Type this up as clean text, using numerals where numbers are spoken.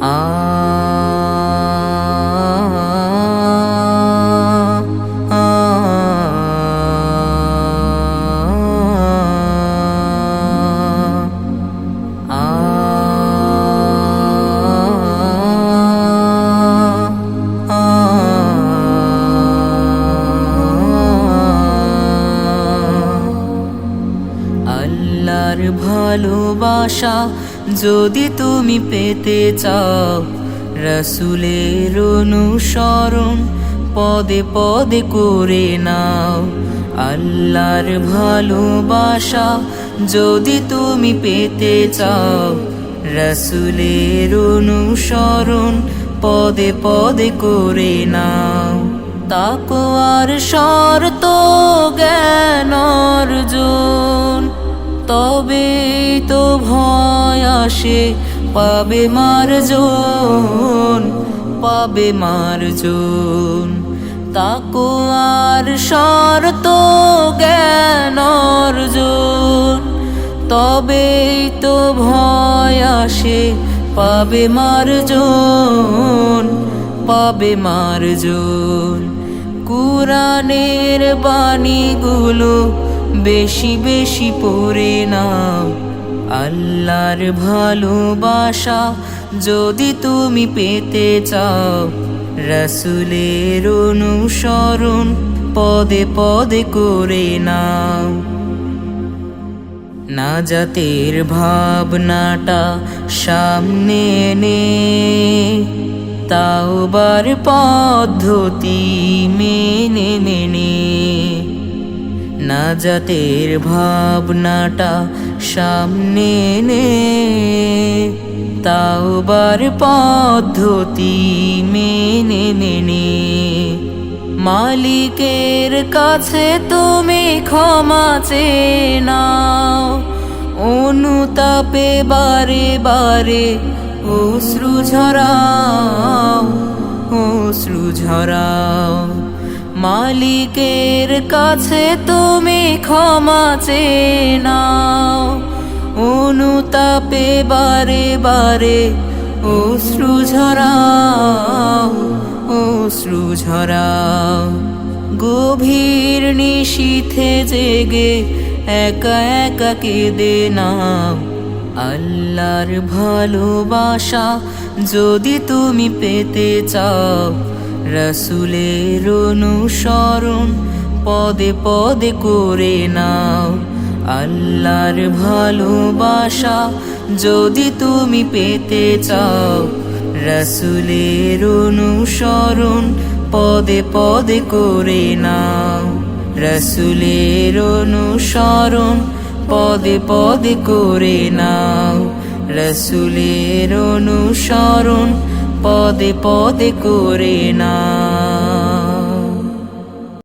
আ আ আল্লাহর ভালোবাসা যদি তুমি পেতে চাও, রাসূলের অনুসরণ পদে পদে করে নাও। আল্লাহর ভালোবাসা যদি তুমি পেতে চাও, রাসূলের অনুসরণ পদে পদে করে নাও। তাকওয়ার শর্ত জ্ঞান অর্জন, তবেই তো ভয় আসে পাবে মার্জন, পাবে মার্জন। তাকওয়ার শর্ত জ্ঞান অর্জন, তবেই তো ভয় আসে পাবে মার্জন, পাবে মার্জন। কুরআনের বাণীগুলো বেশি বেশি পড়ে নাও। আল্লাহর ভালোবাসা যদি তুমি পেতে চাও, রাসূলের অনুসরণ পদে পদে করে নাও। নাজাতের ভাবনাটা সামনে এনে তাওবার পদ্ধতি মেনে মেনে, নাজাতের ভাবনাটা সামনে এনে তাওবার পদ্ধতি মেনে মেনে, মালিকের কাছে তুমি ক্ষমা চেয়ে নাও। অনুতাপে বারে বারে অশ্রু ঝরাও, অশ্রু ঝরাও। মালিকের কাছে তুমি ক্ষমা চেয়ে নাও। অনুতাপে বারে বারে অশ্রু ঝরাও, অশ্রু ঝরাও। গভীর নিশীথে জেগে একা একা কেঁদে নাও। আল্লাহর ভালোবাসা যদি তুমি পেতে চাও, রাসূলের অনুসরণ পদে পদে করে নাও। আল্লাহর ভালোবাসা যদি তুমি পেতে চাও, রাসূলের অনুসরণ পদে পদে করে নাও। রাসূলের অনুসরণ পদে পদে করে নাও। রাসূলের অনুসরণ পদে পদে করে নাও।